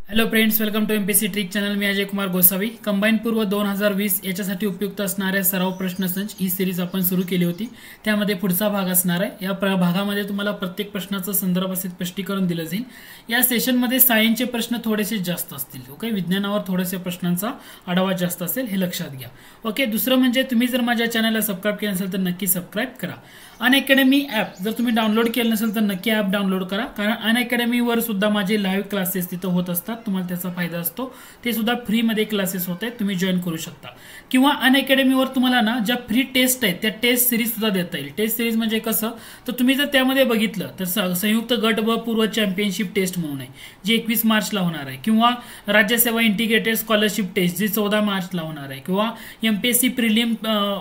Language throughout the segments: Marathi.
Hello friends, welcome to MPC trick channel. मी अजय कुमार गोसावी. कंबाईन पूर्व 2020 याच्यासाठी उपयुक्त असणाऱ्या सराव प्रश्नसंच ही सिरीज आपण सुरू केली होती. त्यामध्ये पुढचा भाग असणार आहे. या भागामध्ये तुम्हाला प्रत्येक प्रश्नाचं संदर्भ असे स्पष्टीकरण दिलं जाईल. या सेशनमध्ये सायन्सचे प्रश्न थोडेसे जास्त असतील. ओके, विज्ञानावर थोडेसे प्रश्नांचा आढावा जास्त असेल, हे लक्षात घ्या. ओके, दुसरं म्हणजे तुम्ही जर माझ्या चॅनलला सबस्क्राईब केलं नसेल तर नक्की सबस्क्राईब करा. अनअकॅडमी ॲप जर तुम्ही डाउनलोड केलं नसेल तर नक्की ॲप डाउनलोड करा, कारण अनअकॅडमीवर सुद्धा माझे लाईव्ह क्लासेस तिथं होत असतात. तुम्हाला त्याचा फायदा असतो. ते सुद्धा फ्रीमध्ये क्लासेस होत आहेत, तुम्ही जॉईन करू शकता. किंवा अनअकॅडमीवर तुम्हाला ना ज्या फ्री टेस्ट आहेत त्या टेस्ट सिरीज सुद्धा देता येईल. टेस्ट सिरीज म्हणजे कसं, तर तुम्ही जर त्यामध्ये बघितलं तर संयुक्त गट व पूर्व चॅम्पियनशिप टेस्ट म्हणून आहे, जी 21 मार्चला होणार आहे. किंवा राज्यसेवा इंटिग्रेटेड स्कॉलरशिप टेस्ट, जी 14 मार्चला होणार आहे. किंवा एमपीएससी प्रिलिम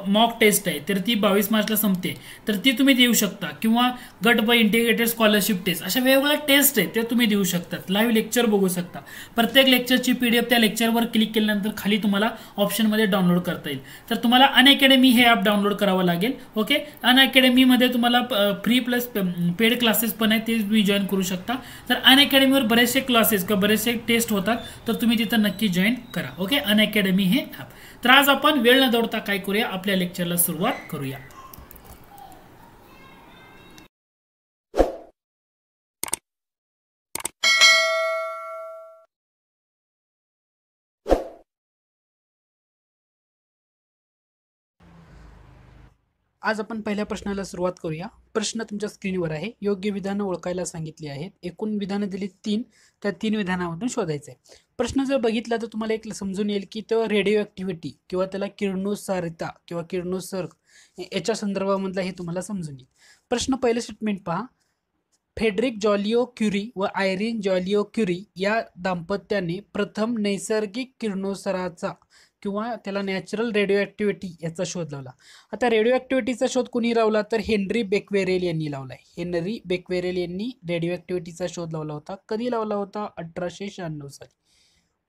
मॉक टेस्ट आहे, तर ती 22 मार्चला संपते, तर ती तुम्ही देऊ शकता. किंवा गट व इंटिग्रेटेड स्कॉलरशिप टेस्ट, अशा वेगवेगळ्या टेस्ट आहेत त्या तुम्ही देऊ शकता. लाईव्ह लेक्चर बघू शकता. प्रत्येक लेक्चरची पीडीएफ त्या लेक्चरवर क्लिक केल्यानंतर खाली तुम्हाला ऑप्शनमध्ये डाउनलोड करता येईल. तर तुम्हाला अनअकॅडमी हे ॲप डाउनलोड करावं लागेल. ओके, अनअकॅडमीमध्ये तुम्हाला फ्री प्लस पेड क्लासेस पण आहेत, ते तुम्ही जॉईन करू शकता. तर अनअकॅडमीवर बरेचसे क्लासेस किंवा बरेचसे टेस्ट होतात, तर तुम्ही तिथं नक्की जॉईन करा. ओके, अनअकॅडमी हे ॲप. तर आज आपण वेळ न दौडता काय करूया, आपल्या लेक्चरला सुरुवात करूया. आज आपण पहिल्या प्रश्नाला सुरुवात करूया. प्रश्न तुमच्या स्क्रीनवर आहे. योग्य विधानं ओळखायला सांगितली आहेत. एकूण विधानं दिली 3, त्या 3 विधानामधून शोधायचं आहे. प्रश्न जर बघितला तर तुम्हाला एक समजून येईल की तो रेडिओ ॲक्टिव्हिटी किंवा त्याला किरणोत्सारिता किंवा किरणोत्सर्ग याच्या संदर्भामधला हे तुम्हाला समजून येईल. प्रश्न पहिलं स्टेटमेंट पहा. फ्रेडरिक जॉलिओ क्युरी व आयरीन जॉलिओ क्युरी या दाम्पत्याने प्रथम नैसर्गिक किरणोत्सर्गाचा किंवा त्याला नॅचरल रेडिओ ॲक्टिव्हिटी याचा शोध लावला. आता रेडिओ ॲक्टिव्हिटीचा शोध कुणी लावला, तर हेनरी बेक्वेरेल यांनी लावलाय. हेनरी बेक्वेरेल यांनी रेडिओ ॲक्टिव्हिटीचा शोध लावला होता. कधी लावला होता? 1896 साली.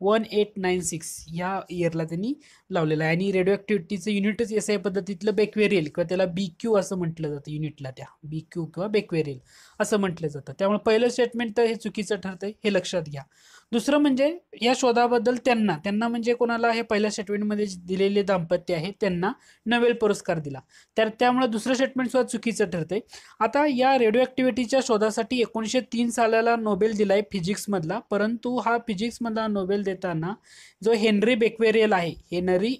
1896 या इयरला त्यांनी लावलेला आहे. आणि रेडिओ ॲक्टिव्हिटीचं युनिटच एस आय पद्धतीतलं बेक्वेरियल किंवा त्याला BQ असं म्हटलं जातं. युनिटला त्या BQ किंवा बेक्वेरियल असं म्हटलं जातं. त्यामुळे पहिलं स्टेटमेंट तर हे चुकीचं ठरतंय, हे लक्षात घ्या. दुसरं म्हणजे या शोधाबद्दल त्यांना म्हणजे कोणाला, हे पहिल्या स्टेटमेंटमध्ये दिलेले दाम्पत्य आहे त्यांना नोबेल पुरस्कार दिला. तर त्यामुळे दुसरं स्टेटमेंट सुद्धा चुकीचं ठरतंय. आता या रेडिओ ॲक्टिव्हिटीच्या शोधासाठी 1903 सालाला नोबेल दिलाय फिजिक्समधला, परंतु हा फिजिक्समधला नोबेल देताना जो हेनरी बेक्वेरियल आहे, हेनरी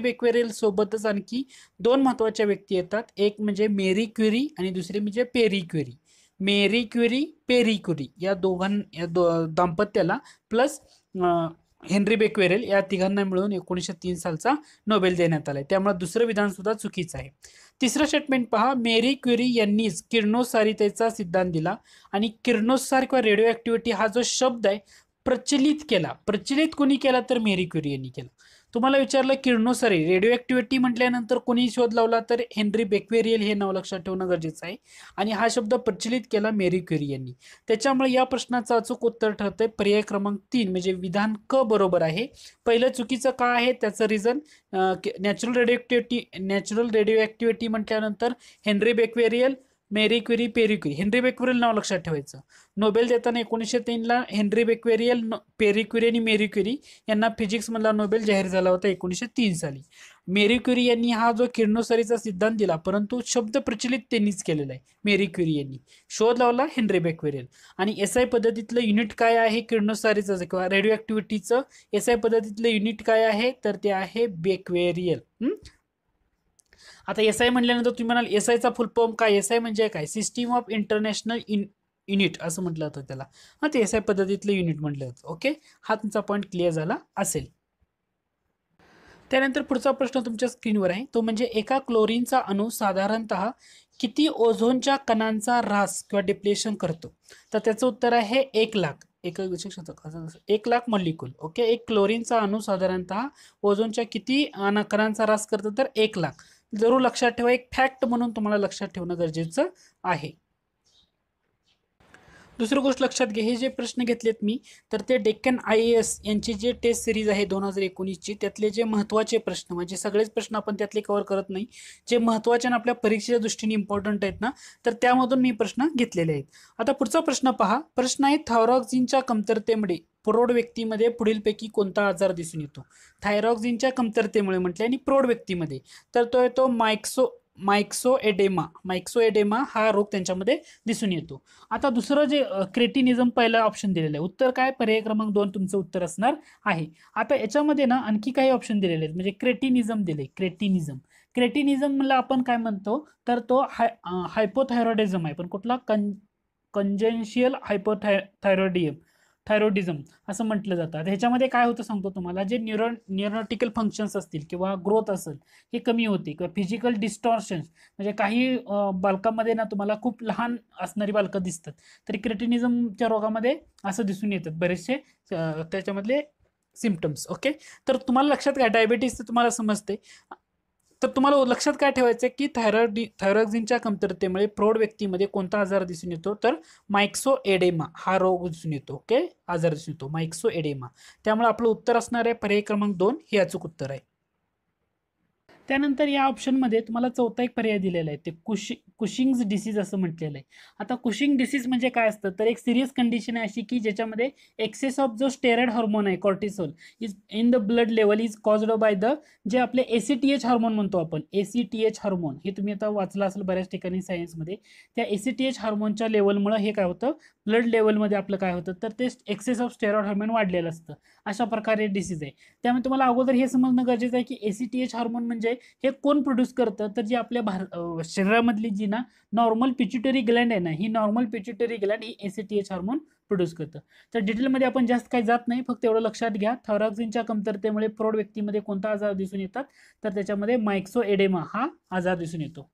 बेक्वेरियल सोबतच आणखी 2 महत्त्वाच्या व्यक्ती येतात. एक म्हणजे मेरी क्युरी आणि दुसरी म्हणजे Pierre Curie. Marie Curie, Pierre Curie या दाम्पत्याला प्लस हेनरी बेक्वेरेल या तिघांना मिळून 1903 सालचा नोबेल देण्यात आलाय. त्यामुळे दुसरं विधान सुद्धा चुकीचं आहे. तिसरं स्टेटमेंट पहा. मेरी क्युरी यांनीच किरणोत्सारितेचा सिद्धांत दिला आणि किरणोत्सार किंवा रेडिओ ॲक्टिव्हिटी हा जो शब्द आहे प्रचलित केला. प्रचलित कोणी केला, तर मेरी क्युरी यांनी केला. तुम्हाला विचारलं किरणोत्सारी रेडिओ ॲक्टिव्हिटी म्हटल्यानंतर कोणी शोध लावला, तर हेनरी बेक्वेरियल हे नाव लक्षात ठेवणं गरजेचं आहे. आणि हा शब्द प्रचलित केला मेरी क्युरी यांनी. त्याच्यामुळे या प्रश्नाचं अचूक उत्तर ठरतंय पर्याय क्रमांक 3 म्हणजे विधान क बरोबर आहे. पहिलं चुकीचं का आहे त्याचं रिझन, नॅचरल रेडिओ ॲक्टिव्हिटी म्हटल्यानंतर Henri Becquerel, Marie Curie, Pierre Curie. Henri Becquerel नाव लक्षात ठेवायचं. नोबेल देताना 1903ला हेनरी बेक्वेरियल, पेरी क्युरी आणि मेरी क्युरी यांना फिजिक्समधला नोबेल जाहीर झाला होता 1903 साली. मेरी क्युरी यांनी हा जो किरणोत्सारीचा सिद्धांत दिला, परंतु शब्द प्रचलित त्यांनीच केलेला आहे. मेरी क्युरी यांनी शोध लावला हेनरी बेक्वेरियल. आणि SI पद्धतीतलं युनिट काय आहे किरणोत्सारीचं किंवा रेडिओ ॲक्टिव्हिटीचं? SI पद्धतीतलं युनिट काय आहे, तर ते आहे बेक्वेरियल. आता SI म्हणल्यानंतर तुम्ही म्हणाल SIचा फुल फॉर्म काय? SI म्हणजे काय? सिस्टीम ऑफ इंटरनॅशनल युनिट असं म्हटलं जातं त्याला. ते SI पद्धतीतलं युनिट म्हटलं जातं. ओके, हा तुमचा पॉईंट क्लिअर झाला असेल. त्यानंतर पुढचा प्रश्न तुमच्या स्क्रीनवर आहे. तो म्हणजे एका क्लोरीनचा अणू साधारणतः किती ओझोनच्या कणांचा ऱ्हास किंवा डिप्लेशन करतो? तर त्याचं उत्तर आहे 1 लाख. 1 लाख मॉलिक्यूल. ओके, एक क्लोरीनचा अणू साधारणतः ओझोनच्या किती कणांचा ऱ्हास करतो? तर 1 लाख. जरूर लक्षात ठेवा, एक फॅक्ट म्हणून तुम्हाला लक्षात ठेवणं गरजेचं आहे. दुसरी गोष्ट लक्षात घ्या, हे जे प्रश्न घेतलेत मी, तर ते डेक्कन IAS यांची जे टेस्ट सिरीज आहे 2019ची, त्यातले जे महत्त्वाचे प्रश्न, म्हणजे सगळेच प्रश्न आपण त्यातले कव्हर करत नाही, जे महत्त्वाचे आणि आपल्या परीक्षेच्या दृष्टीने इम्पॉर्टंट आहेत ना, तर त्यामधून मी प्रश्न घेतलेले आहेत. आता पुढचा प्रश्न पहा. प्रश्न आहे, थायरॉक्सिनच्या कमतरतेमुळे प्रौढ व्यक्तीमध्ये पुढीलपैकी कोणता आजार दिसून येतो? थायरॉक्सिनच्या कमतरतेमुळे म्हटले आणि प्रौढ व्यक्तीमध्ये, तर तो येतो मायक्सोएडेमा हा रोग त्यांच्यामध्ये दिसून येतो. आता दुसरं जे क्रेटिनिझम पहिला ऑप्शन दिलेलं आहे, उत्तर काय? पर्याय क्रमांक 2 तुमचं उत्तर असणार आहे. आता याच्यामध्ये ना आणखी काही ऑप्शन दिलेले आहेत, म्हणजे क्रेटिनिझम दिले. क्रेटिनिझमला आपण काय म्हणतो, तर तो हायपोथायरॉइडिझम आहे, पण कुठला? कंजेन्शियल थायरॉइडिझम असं म्हटलं जातं. ह्याच्यामध्ये काय होतं सांगतो तुम्हाला, जे न्यूरोटिकल फंक्शन्स असतील किंवा ग्रोथ असेल हे कमी होते, किंवा फिजिकल डिस्टॉर्शन्स, म्हणजे काही बालकांमध्ये ना तुम्हाला खूप लहान असणारी बालकं दिसतात, तर क्रेटिनिझमच्या रोगामध्ये असं दिसून येतात बरेचसे त्याच्यामधले सिम्पटम्स. ओके, तर तुम्हाला लक्षात काय, डायबिटीस तुम्हाला समजते, तर तुम्हाला लक्षात काय ठेवायचं की थायरॉक्सिनच्या कमतरतेमुळे प्रौढ व्यक्तीमध्ये कोणता आजार दिसून येतो, तर मायक्सोएडेमा हा रोग दिसून येतो. ओके, आजार दिसून येतो मायक्सोएडेमा. त्यामुळे आपलं उत्तर असणार आहे पर्याय क्रमांक 2 हे अचूक उत्तर आहे. त्यानंतर या ऑप्शनमध्ये तुम्हाला चौथा एक पर्याय दिलेला आहे, ते कुशिंग्स डिसीज असं म्हटलेलं आहे. आता कुशिंग डिसीज म्हणजे काय असतं, तर एक सिरियस कंडिशन आहे अशी की ज्याच्यामध्ये एक्सेस ऑफ जो स्टेरॉइड हार्मोन आहे cortisol is in the blood level is caused by the जे आपले ACTH हार्मोन म्हणतो आपण, ACTH हार्मोन, हे तुम्ही आता वाचलं असेल बऱ्याच ठिकाणी सायन्समध्ये. त्या ACTH हार्मोनच्या लेवलमुळे हे काय होतं, ब्लड लेवलमध्ये आपलं काय होतं, तर ते एक्सेस ऑफ स्टेरॉइड हार्मोन वाढलेलं असतं. अशा प्रकारे डिसीज आहे. त्यामुळे तुम्हाला अगोदर हे समजणं गरजेचं आहे की ACTH हार्मोन म्हणजे हे कोण प्रोड्यूस करतं, तर जी आपल्या शरीरामधली जी ना नॉर्मल पिच्युटरी ग्लँड आहे ना, ही नॉर्मल पिच्युटरी ग्लँड ही ACTH हार्मोन प्रोड्यूस करतं. तर डिटेलमध्ये आपण जास्त काही जात नाही, फक्त एवढं लक्षात घ्या, थायरॉक्सिनच्या कमतरतेमुळे प्रौढ व्यक्तीमध्ये कोणता आजार दिसून येतात, तर त्याच्यामध्ये मायक्सोएडेमा हा आजार दिसून येतो.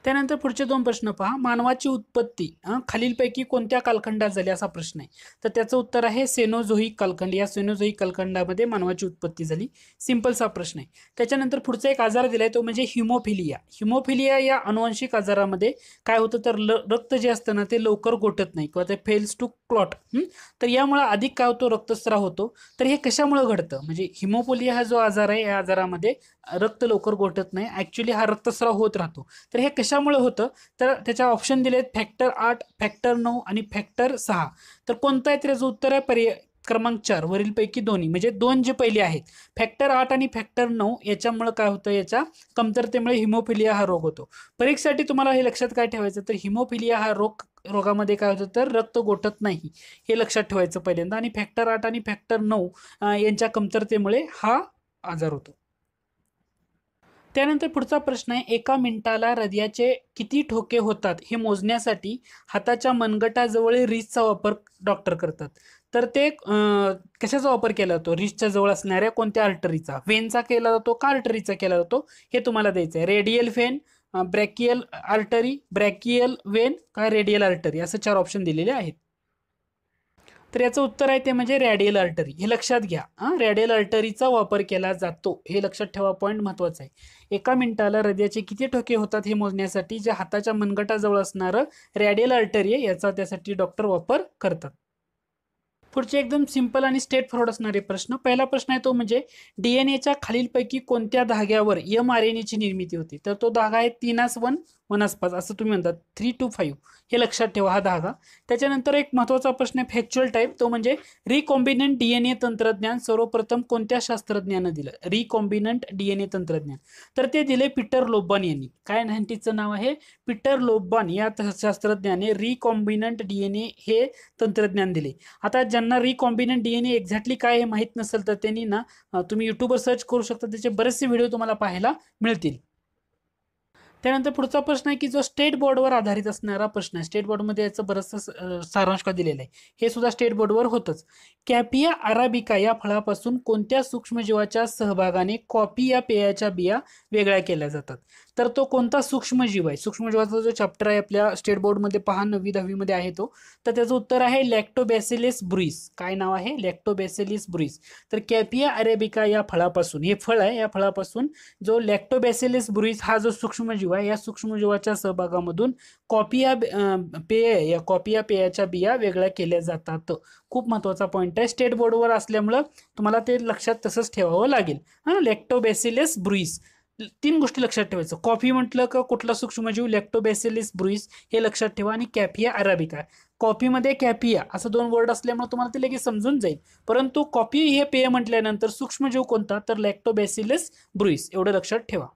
त्यानंतर पुढचे 2 प्रश्न पहा. मानवाची उत्पत्ती खालीलपैकी कोणत्या कालखंडात झाली असा प्रश्न आहे, तर त्याचं उत्तर आहे सेनोझोईक कालखंड. या सेनोझोईक कालखंडामध्ये मानवाची उत्पत्ती झाली. सिंपलसा प्रश्न आहे. त्याच्यानंतर पुढचा एक आजार दिलाय तो म्हणजे हिमोफिलिया या अनुवांशिक आजारामध्ये काय होतं, तर रक्त जे असतं ना ते लवकर गोठत नाही, किंवा ते फेल्स टू क्लॉट. तर यामुळे अधिक काय होतो, रक्तस्राव होतो. तर हे कशामुळे घडतं, म्हणजे हिमोफिलिया हा जो आजार आहे, या आजारामध्ये रक्त लवकर गोठत नाही, ऍक्च्युली हा रक्तस्राव होत राहतो. तर हे कशामुळे होतं, तर त्याच्या ऑप्शन दिलेत फॅक्टर 8, फॅक्टर 9 आणि फॅक्टर 6. तर कोणतं आहे, त्याचं उत्तर आहे पर्याय क्रमांक 4 वरीलपैकी दोन्ही, म्हणजे 2 जे पहिले आहेत फॅक्टर 8 आणि फॅक्टर 9 याच्यामुळे काय होतं, याच्या कमतरतेमुळे हिमोफिलिया हा रोग होतो. परीक्षेसाठी तुम्हाला हे लक्षात काय ठेवायचं, तर हिमोफिलिया हा रोगामध्ये काय होतं, तर रक्त गोठत नाही, हे लक्षात ठेवायचं पहिल्यांदा. आणि फॅक्टर 8 आणि फॅक्टर 9 यांच्या कमतरतेमुळे हा आजार होतो. त्यानंतर पुढचा प्रश्न आहे, एका मिनिटाला हृदयाचे किती ठोके होतात हे मोजण्यासाठी हाताच्या मनगटाजवळ रिस्टचा वापर डॉक्टर करतात. तर ते कशाचा वापर केला जातो, रिस्टच्या जवळ असणाऱ्या कोणत्या आर्टरीचा, वेनचा केला जातो का आर्टरीचा केला जातो, हे तुम्हाला द्यायचं आहे. रेडियल वेन, ब्रॅकियल आर्टरी, ब्रॅकियल वेन का रेडियल आर्टरी, असं 4 ऑप्शन दिलेले आहेत. तर याचं उत्तर आहे ते म्हणजे रॅडियल आर्टरी. हे लक्षात घ्या, रॅडियल आर्टरीचा वापर केला जातो, हे लक्षात ठेवा, पॉईंट महत्वाचा आहे. एका मिनिटाला हृदयाचे किती ठोके होतात हे मोजण्यासाठी जे हाताच्या मनगटाजवळ असणारं रॅडियल आर्टरी आहे याचा त्यासाठी डॉक्टर वापर करतात. पुढचे एकदम सिंपल आणि स्ट्रेट फॉरवर्ड असणारे प्रश्न. पहिला प्रश्न आहे तो म्हणजे DNA च्या खालीलपैकी कोणत्या धाग्यावर mRNA ची निर्मिती होते, तर तो धागा आहे 3S1 1S5 असं तुम्ही म्हणतात, 3 to 5, हे लक्षात ठेवा हा धागा. त्याच्यानंतर एक महत्त्वाचा प्रश्न आहे फॅक्च्युअल टाईप, तो म्हणजे रिकॉम्बिनंट DNA तंत्रज्ञान सर्वप्रथम कोणत्या शास्त्रज्ञानं दिलं, रिकॉम्बिनंट DNA तंत्रज्ञान, तर ते दिले पीटर लोबान यांनी. काय सायंटिस्टचं नाव आहे, पीटर लोबान या शास्त्रज्ञाने रिकॉम्बिनंट DNA हे तंत्रज्ञान दिले. आता ज्यांना रिकॉम्बिनंट DNA एक्झॅक्टली काय हे माहीत नसेल, तर त्यांनी ना तुम्ही युट्यूबवर सर्च करू शकता, त्याचे बरेचसे व्हिडिओ तुम्हाला पाहायला मिळतील. त्यानंतर पुढचा प्रश्न आहे की जो स्टेट बोर्डवर आधारित असणारा प्रश्न आहे, स्टेट बोर्डमध्ये याचं बरंचसं सारांश दिलेलं आहे, हे सुद्धा स्टेट बोर्डवर होतंच. कॅपिया अराबिका या फळापासून कोणत्या सूक्ष्मजीवाच्या सहभागाने कॉफी या पेयाच्या बिया वेगळ्या केल्या जातात, तर तो कोणता सूक्ष्मजीव आहे? सूक्ष्मजीवाचा जो चॅप्टर आहे आपल्या स्टेट बोर्डमध्ये पहा, 9वी 10वी मध्ये आहे तो. तर त्याचं उत्तर आहे लॅक्टोबॅसिलस ब्रुईस. काय नाव आहे? लॅक्टोबॅसिलस ब्रुईस. तर कॅपिया अरेबिका या फळापासून, हे फळ आहे, या फळापासून जो लॅक्टोबॅसिलस ब्रुईस हा जो सूक्ष्मजीव आहे, या सूक्ष्मजीवाच्या सहभागामधून कॉपिया पेय, या कॉपिया पेयाच्या बिया वेगळ्या केल्या जातात. खूप महत्वाचा पॉईंट आहे, स्टेट बोर्डवर असल्यामुळं तुम्हाला ते लक्षात तसंच ठेवावं लागेल. लॅक्टोबॅसिलस ब्रुईस. 3 गोष्टी लक्षात ठेवायचं. कॉफी म्हटलं का कुठला सूक्ष्मजीव? लॅक्टोबॅसिलस ब्रुईस हे लक्षात ठेवा. आणि कॅपिया अराबिका, कॉफीमध्ये कॅपिया असं 2 वर्ड असल्यामुळे तुम्हाला ते लगेच समजून जाईल. परंतु कॉफी हे पेय म्हटल्यानंतर सूक्ष्मजीव कोणता? तर लॅक्टोबॅसिलस ब्रुईस, एवढं लक्षात ठेवा.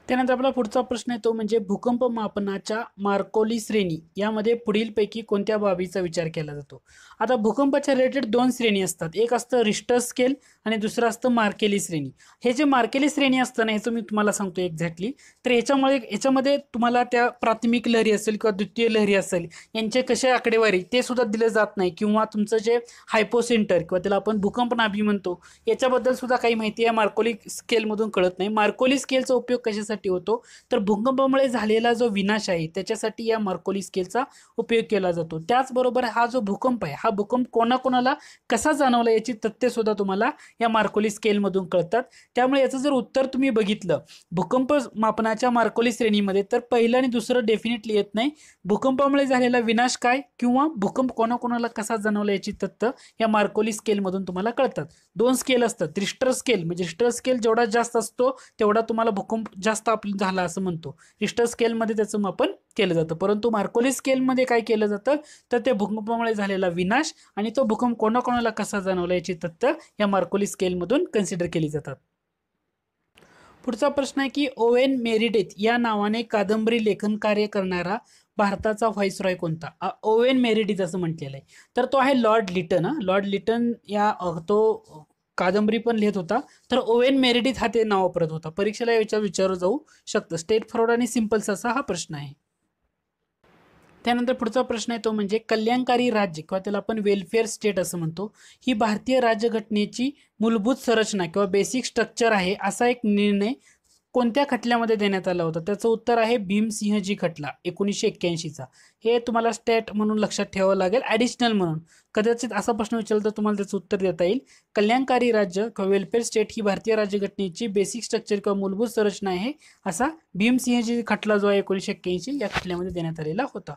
त्यानंतर आपला पुढचा प्रश्न आहे तो म्हणजे भूकंप मापनाच्या मार्कोली श्रेणी यामध्ये पुढीलपैकी कोणत्या बाबीचा विचार केला जातो? आता भूकंपाच्या रिलेटेड 2 श्रेणी असतात. एक असतं रिश्टर स्केल आणि दुसरं असतं मार्केली श्रेणी. हे जे मार्केली श्रेणी असतं ना, ह्याचं मी तुम्हाला सांगतो एक्झॅक्टली. तर ह्याच्यामध्ये तुम्हाला त्या प्राथमिक लहरी असेल किंवा द्वितीय लहरी असेल यांचे कसे आकडेवारी ते सुद्धा दिले जात नाही, किंवा तुमचं जे हायपोसेंटर किंवा त्याला आपण भूकंप नाभी म्हणतो याच्याबद्दल सुद्धा काही माहिती या मार्कोली स्केलमधून कळत नाही. मार्कोली स्केलचा उपयोग कशासाठी होतो? तर भूकंपामुळे झालेला जो विनाश आहे त्याच्यासाठी या मार्कोली स्केलचा उपयोग केला जातो. त्याचबरोबर हा जो भूकंप आहे, हा भूकंप कोणाकोणाला कसा जाणवला याची तथ्य सुद्धा तुम्हाला या मार्कोली स्केलमधून कळतात. त्यामुळे याचं जर उत्तर तुम्ही बघितलं भूकंप मापनाच्या मार्कोली श्रेणीमध्ये, तर पहिलं आणि दुसरं डेफिनेटली येत नाही. भूकंपामुळे झालेला विनाश काय किंवा भूकंप कोणाकोणाला कसा जाणवला याची तथ्य या मार्कोली स्केलमधून तुम्हाला कळतात. 2 स्केल असतात. रिश्टर स्केल म्हणजे रिश्टर स्केल जेवढा जास्त असतो तेवढा तुम्हाला भूकंप जास्त झाला असं म्हणतो. रिश्टर स्केलमध्ये त्याचं मापन केलं जातं. परंतु मार्कोली स्केलमध्ये काय केलं जातं? तर त्या भूकंपामुळे झालेला विनाश आणि तो भूकंप कोणाकोणाला कसा जाणवला याची तथ्य या मार्कोली स्केलमधून कन्सिडर केली जातात. पुढचा प्रश्न आहे की ओवेन मेरिडिथ या नावाने कादंबरी लेखन कार्य करणारा भारताचा व्हाईसरॉय कोणता? ओवेन मेरिडिथ असं म्हटलेलं आहे. तर तो आहे लॉर्ड लिटन. लॉर्ड लिटन या तो कादंबरी पण लिहित होता. तर ओवेन मेरिडिथ हा ते नाव वापरत होता. परीक्षेला याच्यावर विचारलं जाऊ शकतं. स्टेट फॉरवर्ड आणि सिम्पल्स असा हा प्रश्न आहे. त्यानंतर पुढचा प्रश्न आहे तो म्हणजे कल्याणकारी राज्य किंवा त्याला आपण वेलफेअर स्टेट असं म्हणतो, ही भारतीय राज्यघटनेची मूलभूत संरचना किंवा बेसिक स्ट्रक्चर आहे असा एक निर्णय कोणत्या खटल्यामध्ये देण्यात आला होता? त्याचं उत्तर आहे भीमसिंहजी खटला 1981चा. हे तुम्हाला स्टेट म्हणून लक्षात ठेवावं लागेल, ॲडिशनल म्हणून. कदाचित असा प्रश्न विचारला तर तुम्हाला त्याचं उत्तर देता येईल. कल्याणकारी राज्य किंवा वेलफेअर स्टेट ही भारतीय राज्यघटनेची बेसिक स्ट्रक्चर किंवा मूलभूत संरचना आहे असा भीमसिंहजी खटला जो आहे 1981 या खटल्यामध्ये देण्यात आलेला होता.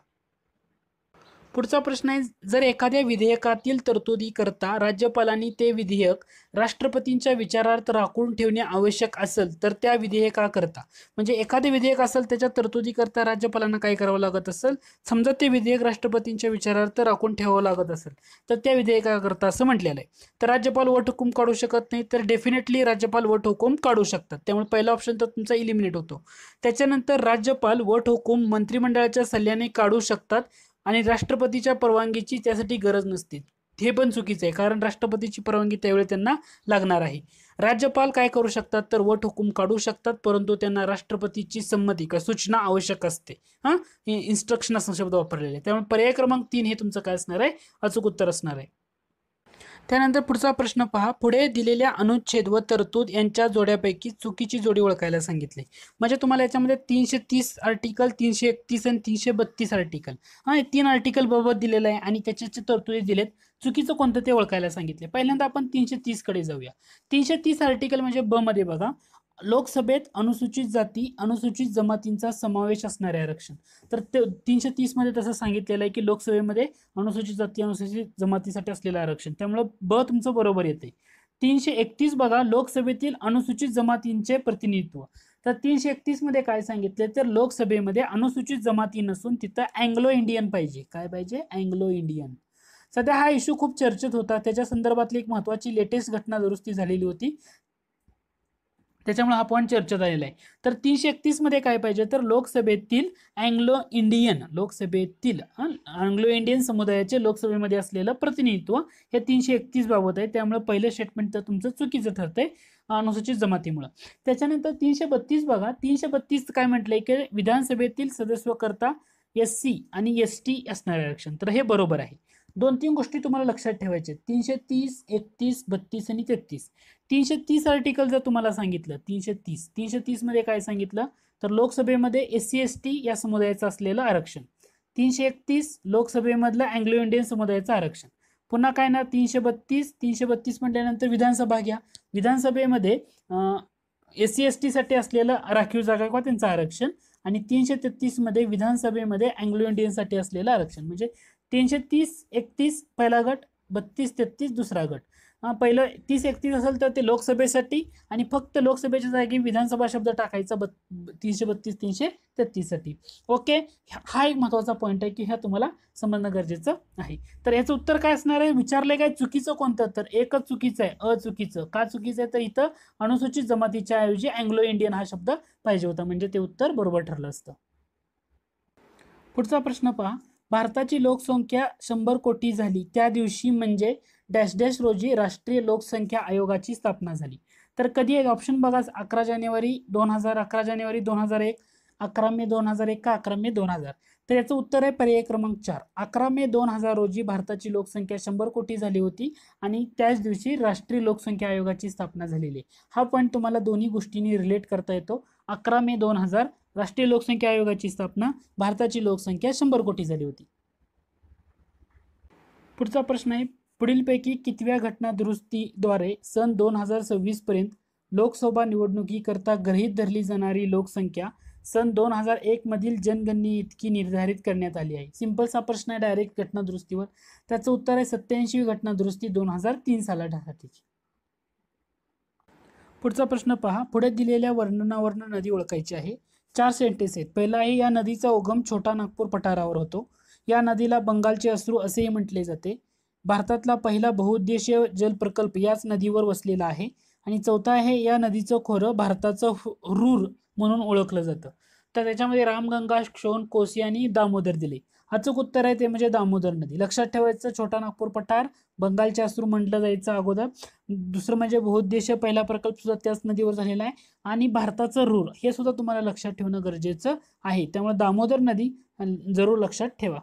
पुढचा प्रश्न आहे, जर एखाद्या विधेयकातील तरतुदी करता राज्यपालांनी ते विधेयक राष्ट्रपतींच्या विचारार्थ राखून ठेवणे आवश्यक असेल तर त्या विधेयकाकरता, म्हणजे एखादे विधेयक असेल त्याच्या तरतुदी करता राज्यपालांना काय करावं लागत असेल, समजा ते विधेयक राष्ट्रपतींच्या विचारार्थ राखून ठेवावं लागत असेल तर त्या विधेयकाकरता असं म्हटलेलं आहे. तर राज्यपाल वट हुकूम काढू शकत नाही, तर डेफिनेटली राज्यपाल वट हुकूम काढू शकतात. त्यामुळे पहिला ऑप्शन तर तुमचा इलिमिनेट होतो. त्याच्यानंतर राज्यपाल वट हुकूम मंत्रिमंडळाच्या सल्ल्याने काढू शकतात आणि राष्ट्रपतीच्या परवानगीची त्यासाठी गरज नसते. हे पण चुकीचं आहे, कारण राष्ट्रपतीची परवानगी त्यावेळी त्यांना लागणार आहे. राज्यपाल काय करू शकतात तर वट हुकूम काढू शकतात, परंतु त्यांना राष्ट्रपतीची संमती किंवा सूचना आवश्यक असते. इन्स्ट्रक्शन असा शब्द वापरलेले. त्यामुळे पर्याय क्रमांक 3 हे तुमचं काय असणार आहे? अचूक उत्तर असणार आहे. त्यानंतर पुढचा प्रश्न पहा, पुढे दिलेल्या अनुच्छेद व तरतूद यांच्या जोड्यापैकी चुकीची जोडी ओळखायला सांगितले. म्हणजे तुम्हाला याच्यामध्ये 330 आर्टिकल, 331 आणि 332 आर्टिकल, 3 आर्टिकल बाबत दिलेलं आहे आणि त्याचे तरतुदी दिलेत. चुकीचं कोणतं ते ओळखायला सांगितले. पहिल्यांदा आपण 330 कडे जाऊया. 330 आर्टिकल म्हणजे ब मध्ये बघा, लोकसभेत अनुसूचित जाती अनुसूचित जमातींचा समावेश असणारे आरक्षण. तर 330 मध्ये तसं सांगितलेलं आहे की लोकसभेमध्ये अनुसूचित जाती अनुसूचित जमातीसाठी असलेलं आरक्षण. त्यामुळे ब तुमचं बरोबर येते. 331 बघा, लोकसभेतील अनुसूचित जमातींचे प्रतिनिधित्व. तर 331 मध्ये काय सांगितले तर लोकसभेमध्ये अनुसूचित जमाती नसून तिथं अँग्लो इंडियन पाहिजे. काय पाहिजे? Anglo Indian. सध्या हा इश्यू खूप चर्चेत होता. त्याच्या संदर्भातली एक महत्वाची लेटेस्ट घटना दुरुस्ती झालेली होती, त्याच्यामुळे हा पॉईंट चर्चेत आलेला आहे. तर 331 मध्ये काय पाहिजे तर लोकसभेतील अँग्लो इंडियन समुदायाचे लोकसभेमध्ये असलेलं प्रतिनिधित्व हे 331 बाबत आहे. त्यामुळे पहिलं स्टेटमेंट तर तुमचं चुकीचं ठरतंय अनुसूचित जमातीमुळे. त्याच्यानंतर 332 बघा, 332 काय म्हटलंय की विधानसभेतील सदस्य करता SC आणि ST असणारे आरक्षण. तर हे बरोबर आहे. दोन तीन गोष्टी तुम्हाला लक्षात ठेवायच्या, 330, 31, 32 आणि 33. 330 आर्टिकल जर तुम्हाला सांगितलं, 330 मध्ये काय सांगितलं, तर लोकसभेमध्ये SC ST या समुदायाचं असलेलं आरक्षण. 331 लोकसभेमधलं अँग्लो इंडियन समुदायाचं आरक्षण. पुन्हा काय ना 332 म्हटल्यानंतर विधानसभा घ्या, विधानसभेमध्ये SC ST साठी असलेलं राखीव जागा किंवा त्यांचं आरक्षण. आणि 333 मध्ये विधानसभेमध्ये अँग्लो इंडियन साठी असलेलं आरक्षण. म्हणजे 330, 31 पहिला गट, 32, 33 दुसरा गट. पहिलं 30, 31 असेल तर ते लोकसभेसाठी, आणि फक्त लोकसभेच्या जागी विधानसभा शब्द टाकायचा 332, 333 साठी. ओके, हा एक महत्वाचा पॉईंट आहे की ह्या तुम्हाला समजणं गरजेचं आहे. तर याचं उत्तर काय असणार आहे, विचारलंय काय चुकीचं कोणतं, तर एकच चुकीचं आहे, अचुकीचं. का चुकीचं आहे, तर इथं अनुसूचित जमातीच्या ऐवजी अँग्लो इंडियन हा शब्द पाहिजे होता, म्हणजे ते उत्तर बरोबर ठरलं असतं. पुढचा प्रश्न पहा, भारताची लोकसंख्या 100 कोटी झाली त्या दिवशी म्हणजे डॅश डॅश रोजी राष्ट्रीय लोकसंख्या आयोगाची स्थापना झाली. तर कधी आहे ऑप्शन बघा, 11 जानेवारी 2000, 11 जानेवारी 2001, 11 मे 2001 का 11 मे 2000. तर याचं उत्तर आहे पर्याय क्रमांक 4, 11 मे 2000 रोजी भारताची लोकसंख्या 100 कोटी झाली होती आणि त्याच दिवशी राष्ट्रीय लोकसंख्या आयोगाची स्थापना झालेली आहे. हा पॉईंट तुम्हाला दोन्ही गोष्टींनी रिलेट करता येतो. 11 मे 2000 राष्ट्रीय लोकसंख्या आयोगाची स्थापना, भारताची लोकसंख्या 100 कोटी झाली होती. पुढचा प्रश्न आहे, पुढीलपैकी कितव्या घटना दुरुस्तीद्वारे सन 2026 पर्यंत लोकसभा निवडणुकीकरता गृहीत धरली जाणारी लोकसंख्या सन 2001 मधील जनगणने इतकी निर्धारित करण्यात आली आहे. सिंपलचा प्रश्न आहे डायरेक्ट घटना दुरुस्तीवर. त्याचं उत्तर आहे 87वी घटना दुरुस्ती 2003 सालासाठी. पुढचा प्रश्न पहा, पुढे दिलेल्या वर्णनावरून नदी ओळखायची आहे. 4 सेंटेन्स आहेत. पहिला आहे, या नदीचा उगम छोटा नागपूर पठारावर होतो. या नदीला बंगालचे अश्रू असेही म्हटले जाते. भारतातला पहिला बहुउद्देशीय जल प्रकल्प याच नदीवर वसलेला आहे. आणि चौथा आहे, या नदीचं खोरं भारताचं रूर म्हणून ओळखलं जातं. तर त्याच्यामध्ये रामगंगा, क्षोण, कोसी आणि दामोदर दिले. अचूक उत्तर आहे ते म्हणजे दामोदर नदी. लक्षात ठेवायचं, छोटा नागपूर पठार, बंगालचे अश्रू म्हटलं जायचं अगोदर. दुसरं म्हणजे बहुउद्देशीय पहिला प्रकल्प सुद्धा त्याच नदीवर झालेला आहे. आणि भारताचं रूर हे सुद्धा तुम्हाला लक्षात ठेवणं गरजेचं आहे. त्यामुळे दामोदर नदी जरूर लक्षात ठेवा.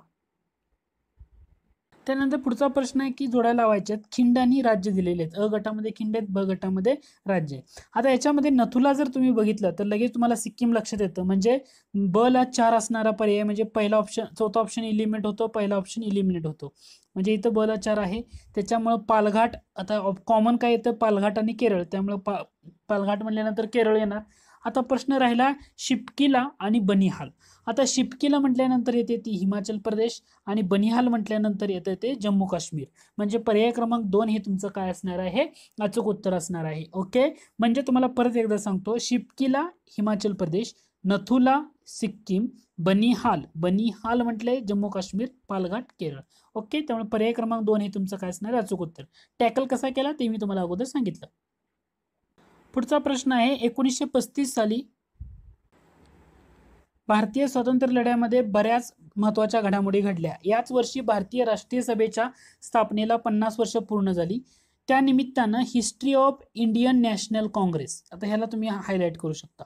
त्यानंतर पुढचा प्रश्न आहे की जोड्या लावायच्यात, खिंड आणि राज्य दिलेले आहेत. अ गटामध्ये खिंड आहेत, ब गटामध्ये राज्य आहे. आता याच्यामध्ये नथुला जर तुम्ही बघितलं तर लगेच तुम्हाला सिक्कीम लक्षात येतं. म्हणजे ब ला 4 असणारा पर्याय, म्हणजे पहिला ऑप्शन, चौथा ऑप्शन इलिमिनेट होतो, पहिला ऑप्शन इलिमिनेट होतो. म्हणजे इथं ब ला 4 आहे. त्याच्यामुळं पालघाट, आता कॉमन काय येतं, पालघाट आणि केरळ, त्यामुळे पालघाट म्हटल्यानंतर केरळ येणार. आता प्रश्न राहिला शिपकीला आणि बनिहाल. आता शिपकीला म्हटल्यानंतर येते ती हिमाचल प्रदेश, आणि बनिहाल म्हटल्यानंतर येते ते जम्मू काश्मीर. म्हणजे पर्याय क्रमांक 2 हे तुमचं काय असणार आहे, अचूक उत्तर असणार आहे. ओके, म्हणजे तुम्हाला परत एकदा सांगतो, शिपकीला हिमाचल प्रदेश, नथुला सिक्कीम, बनिहाल म्हटले जम्मू काश्मीर, पालघाट केरळ. ओके, त्यामुळे पर्याय क्रमांक 2 हे तुमचं काय असणार आहे, अचूक उत्तर. टॅकल कसा केला ते मी तुम्हाला अगोदर सांगितलं. पुढचा प्रश्न आहे, 1935 साली भारतीय स्वातंत्र्य लढ्यामध्ये बऱ्याच महत्वाच्या घडामोडी घडल्या. याच वर्षी भारतीय राष्ट्रीय सभेच्या स्थापनेला 50 वर्ष पूर्ण झाली. त्या निमित्तानं history of Indian National Congress, आता ह्याला तुम्ही हायलाइट करू शकता,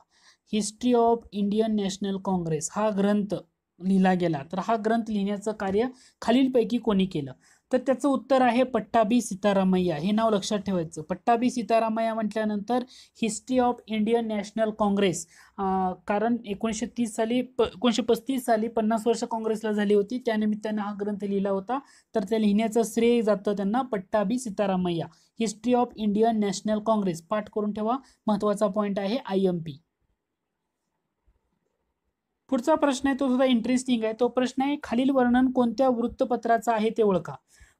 history of Indian National Congress हा ग्रंथ लिहिला गेला. तर हा ग्रंथ लिहिण्याचं कार्य खालीलपैकी कोणी केलं, तर त्याचं उत्तर आहे पट्टाभी सीतारामय्या. हे नाव लक्षात ठेवायचं. पट्टाभी सीतारामय्या म्हटल्यानंतर history of Indian National Congress, कारण 1935 साली 50 वर्ष काँग्रेसला झाली होती, त्यानिमित्तानं हा ग्रंथ लिहिला होता. तर त्या लिहिण्याचं श्रेय जातं त्यांना, Pattabhi Sitaramayya. History of Indian National Congress पाठ करून ठेवा, महत्वाचा पॉईंट आहे IMP. पुढचा प्रश्न आहे तो सुद्धा इंटरेस्टिंग आहे. तो प्रश्न आहे, खालील वर्णन कोणत्या वृत्तपत्राचं आहे ते ओळखा.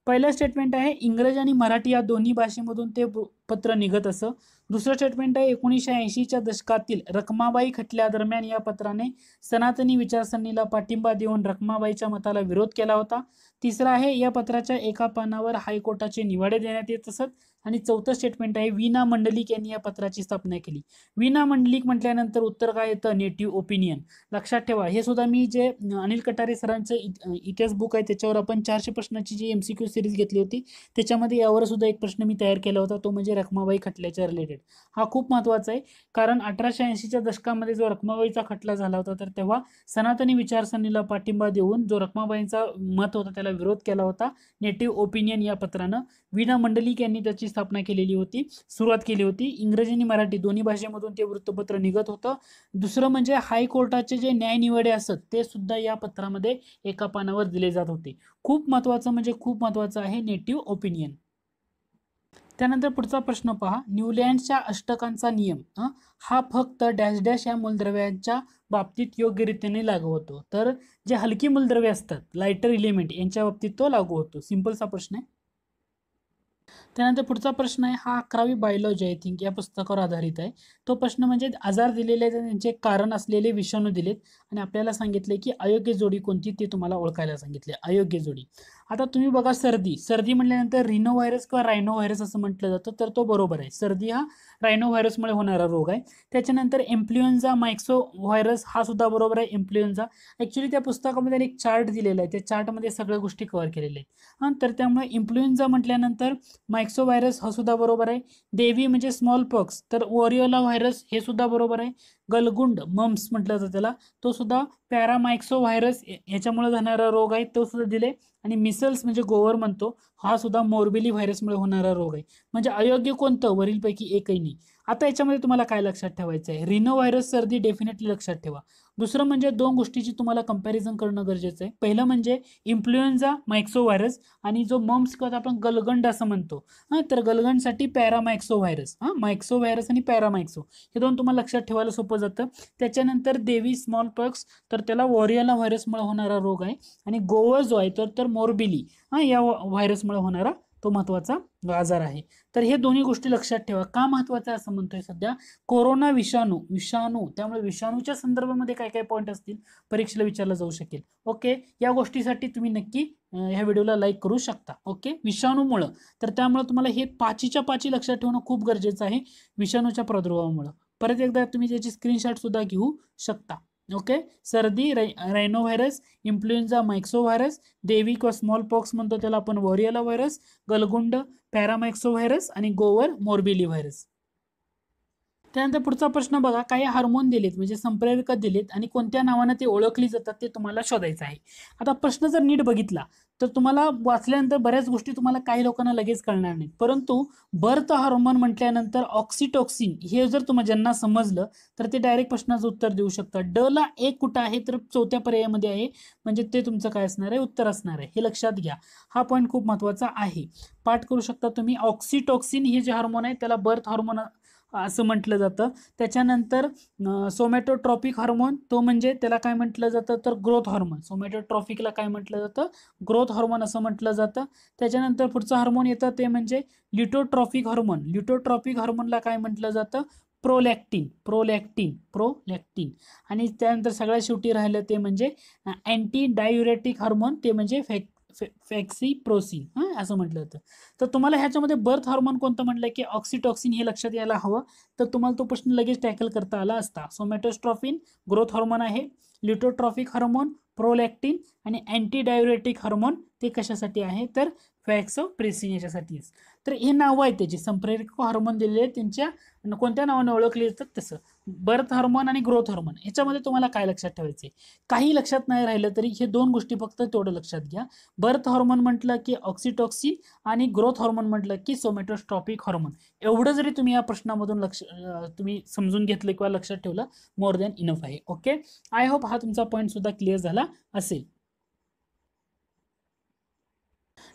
पहिलं स्टेटमेंट आहे, इंग्रजी आणि मराठी या दोन्ही भाषेमधून ते पत्र निघत असं. दुसरं स्टेटमेंट आहे, 1980च्या दशकातील रखमाबाई खटल्यादरम्यान या पत्राने सनातनी विचारसरणीला पाठिंबा देऊन रखमाबाईच्या मताला विरोध केला होता. तिसरं आहे, या पत्राच्या एका पानावर हायकोर्टाचे निवाडे देण्यात येत असत. आणि चौथं स्टेटमेंट आहे, वीना मंडलिक यांनी या पत्राची स्थापना केली. वीना मंडलिक म्हटल्यानंतर उत्तर काय येतं, नेटिव्ह ओपिनियन. लक्षात ठेवा, हे सुद्धा मी जे अनिल कटारे सरांचं इतिहास बुक आहे त्याच्यावर आपण 400 प्रश्नाची जी MCQ सिरीज घेतली होती, त्याच्यामध्ये यावर सुद्धा एक प्रश्न मी तयार केला होता, तो म्हणजे रखमाबाई खटल्याच्या रिलेटेड. हा खूप महत्वाचा आहे, कारण 1880च्या दशकामध्ये जो रखमाबाईचा खटला झाला होता, तर तेव्हा सनातनी विचारसरणीला पाठिंबा देऊन जो रखमाबाईंचा मत होता त्याला विरोध केला होता नेटिव्ह ओपिनियन या पत्रानं. वीणा मंडलिक यांनी त्याची स्थापना केलेली होती, सुरुवात केली होती. इंग्रजी आणि मराठी दोन्ही भाषेमधून ते वृत्तपत्र निघत होतं. दुसरं म्हणजे हायकोर्टाचे जे न्यायनिवाडे असत ते सुद्धा या पत्रामध्ये एका पानावर दिले जात होते. खूप महत्वाचं म्हणजे खूप महत्वाचं आहे नेटिव्ह ओपिनियन. त्यानंतर पुढचा प्रश्न पहा, न्यूलँडच्या अष्टकांचा नियम हा फक्त डॅश डॅश या मूलद्रव्यांच्या बाबतीत योग्य रीतीने लागू होतो. तर जे हलकी मूलद्रव्ये असतात, लाइटर एलिमेंट, यांच्या बाबतीत तो लागू होतो. सिंपलचा प्रश्न आहे. त्यानंतर पुढचा प्रश्न आहे, हा 11वी बायोलॉजी आय थिंक या पुस्तकावर आधारित आहे. तो प्रश्न म्हणजे आजार दिलेले त्यांचे कारण असलेले विषाणू दिलेत आणि आपल्याला सांगितले की अयोग्य जोडी कोणती ते तुम्हाला ओळखायला सांगितले. अयोग्य जोडी. आता तुम्ही बघा, सर्दी म्हटल्यानंतर रिनो व्हायरस किंवा रायनो व्हायरस असं म्हटलं जातं, तर तो बरोबर आहे. सर्दी हा रायनो व्हायरसमुळे होणारा रोग आहे. त्याच्यानंतर इन्फ्लुएन्झा मायक्सो व्हायरस हा सुद्धा बरोबर आहे. इन्फ्लुएन्झा ऍक्च्युली त्या पुस्तकामध्ये एक चार्ट दिलेला आहे, त्या चार्टमध्ये सगळ्या गोष्टी कव्हर केलेल्या आहेत. तर त्यामुळे इन्फ्लुएन्झा म्हटल्यानंतर मायक्सो व्हायरस हा सुद्धा बरोबर आहे. देवी म्हणजे स्मॉल पॉक्स, तर वॉरियोला व्हायरस हे सुद्धा बरोबर आहे. गलगुंड मम्स म्हटलं जातं त्याला, तो सुद्धा पॅरामायक्सो व्हायरस याच्यामुळे होणारा रोग आहे, तो सुद्धा दिले. आणि मिसल्स म्हणजे गोवर म्हणतो, हा सुद्धा मोर्बिली व्हायरसमुळे होणारा रोग आहे. म्हणजे अयोग्य कोणतं, वरीलपैकी एकही नाही. आता याच्यामध्ये तुम्हाला काय लक्षात ठेवायचं आहे, रिनो व्हायरस सर्दी डेफिनेटली लक्षात ठेवा. दुसरं म्हणजे दोन गोष्टीची तुम्हाला कंपॅरिझन करणं गरजेचं आहे. पहिलं म्हणजे इन्फ्लुएन्झा मायक्सो व्हायरस आणि जो मम्स किंवा आपण गलगंड असं म्हणतो, तर गलगंडसाठी पॅरामायक्सो व्हायरस, मायक्सो व्हायरस आणि पॅरामायक्सो हे दोन तुम्हाला लक्षात ठेवायला सोपं जातं. त्याच्यानंतर देवी स्मॉल पॉक्स, तर त्याला वॉरियोला व्हायरसमुळे होणारा रोग आहे. आणि गोवर जो आहे तर मोर्बिली या व्हायरसमुळे होणारा तो महत्वाचा आजार आहे. तर हे दोन्ही गोष्टी लक्षात ठेवा. का महत्वाचं आहे असं म्हणतोय, सध्या कोरोना विषाणू, त्यामुळे विषाणूच्या संदर्भामध्ये काय काय पॉईंट असतील परीक्षेला विचारलं जाऊ शकेल. ओके, या गोष्टीसाठी तुम्ही नक्की ह्या व्हिडिओला लाईक करू शकता. ओके, विषाणूमुळं, तर त्यामुळे तुम्हाला हे पाचीच्या पाची लक्षात ठेवणं खूप गरजेचं आहे विषाणूच्या प्रादुर्भावामुळे. परत एकदा तुम्ही त्याची स्क्रीनशॉट सुद्धा घेऊ शकता. ओके, सर्दी रायनो व्हायरस, इन्फ्लुएन्झा मायक्सो व्हायरस, देवी किंवा स्मॉल पॉक्स म्हणतो त्याला आपण वॉरियोला व्हायरस, गलगुंड पॅरामायक्सो व्हायरस आणि गोवर मोर्बिली व्हायरस. त्यानंतर पुढचा प्रश्न बघा, काही हार्मोन दिलेत म्हणजे संप्रेरक दिलेत आणि कोणत्या नावाने ते ओळखली जातात ते तुम्हाला शोधायचं आहे. आता प्रश्न जर नीट बघितला तर तुम्हाला वाचल्यानंतर बऱ्याच गोष्टी तुम्हाला काही लोकांना लगेच कळणार नाहीत, परंतु बर्थ हार्मोन म्हटल्यानंतर ऑक्सिटॉक्सिन हे जर तुम्हाला ज्यांना समजलं तर ते डायरेक्ट प्रश्नाचं उत्तर देऊ शकतात. ड ला एक कुठं आहे तर चौथ्या पर्यायामध्ये आहे, म्हणजे ते तुमचं काय असणार आहे, उत्तर असणार आहे. हे लक्षात घ्या, हा पॉईंट खूप महत्वाचा आहे. पाठ करू शकता तुम्ही. ऑक्सिटॉक्सिन हे जे हार्मोन आहे त्याला बर्थ हार्मोन असं म्हटलं जातं. त्याच्यानंतर सोमॅटोट्रॉपिक हार्मोन, तो म्हणजे त्याला काय म्हटलं जातं तर ग्रोथ हार्मोन. सोमॅटोट्रॉपिकला काय म्हटलं जातं, ग्रोथ हार्मोन असं म्हटलं जातं. त्याच्यानंतर पुढचं हार्मोन येतं ते म्हणजे लिटोट्रॉपिक हार्मोन. लिटोट्रॉपिक हार्मोनला काय म्हटलं जातं, प्रोलॅक्टिन. आणि त्यानंतर सगळ्यात शेवटी राहिलं ते म्हणजे अँटी डायुरेटिक हार्मोन, ते म्हणजे फॅक्सिप्रोसिन असं म्हटलं होतं. तर तुम्हाला ह्याच्यामध्ये बर्थ हार्मोन कोणतं म्हटलं की ऑक्सिटॉक्सिन हे लक्षात यायला हवं, तर तुम्हाला तो प्रश्न लगेच टॅकल करता आला असता. सोमॅटोस्ट्रॉफिन ग्रोथ हार्मोन आहे, लिटोट्रॉपिक हार्मोन प्रोलॅक्टिन आणि अँटी डायुरेटिक हार्मोन ते कशासाठी आहे तर फॅक्सोप्रेसिन याच्यासाठी. तर हे नाव आहे त्याची, संप्रेरक हार्मोन दिलेले आहेत, त्यांच्या कोणत्या नावाने ओळखले जातात तसं. बर्थ हार्मोन आणि ग्रोथ हार्मोन याच्यामध्ये तुम्हाला काय लक्षात ठेवायचे, काही लक्षात नाही राहिलं तरी हे दोन गोष्टी फक्त तेवढं लक्षात घ्या. बर्थ हार्मोन म्हटलं की ऑक्सिटॉक्सिन आणि ग्रोथ हार्मोन म्हटलं की सोमॅटोस्ट्रॉपिक हार्मोन. एवढं जरी तुम्ही या प्रश्नामधून तुम्ही समजून घेतलं किंवा लक्षात ठेवलं, मोर दॅन इनफ आहे. ओके, आय होप हा तुमचा पॉईंट सुद्धा क्लिअर झाला असेल.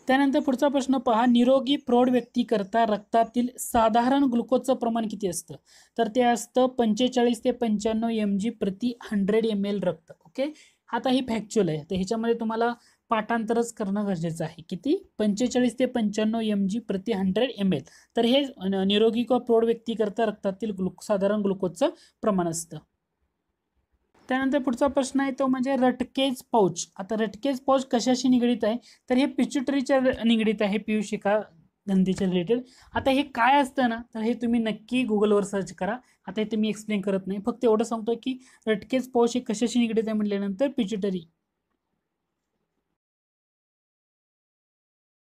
त्यानंतर पुढचा प्रश्न पहा, निरोगी प्रौढ व्यक्ती करता रक्तातील साधारण ग्लुकोजचं प्रमाण किती असतं, तर ते असतं 45 ते 95 mg प्रति 100 ml रक्त. ओके, आता ही फॅक्च्युअल आहे, तर ह्याच्यामध्ये तुम्हाला पाठांतरच करणं गरजेचं आहे. किती, 45 ते 95 mg प्रति 100 ml. तर हे निरोगी किंवा प्रौढ व्यक्ती करता रक्तातील साधारण ग्लुकोजचं प्रमाण असतं. त्यानंतर पुढचा प्रश्न आहे तो म्हणजे रटकेज पाऊच. आता रटकेज पाऊच कशाशी निगडीत आहे तर हे पिच्युटरीच्या निगडीत आहे, पियुषिका ग्रंथीच्या रिलेटेड. आता हे काय असतं ना, तर हे तुम्ही नक्की गुगलवर सर्च करा. आता हे तुम्ही एक्सप्लेन करत नाही, फक्त एवढं सांगतो की रटकेज पाऊच हे कशाशी निगडीत आहे म्हटल्यानंतर पिच्युटरी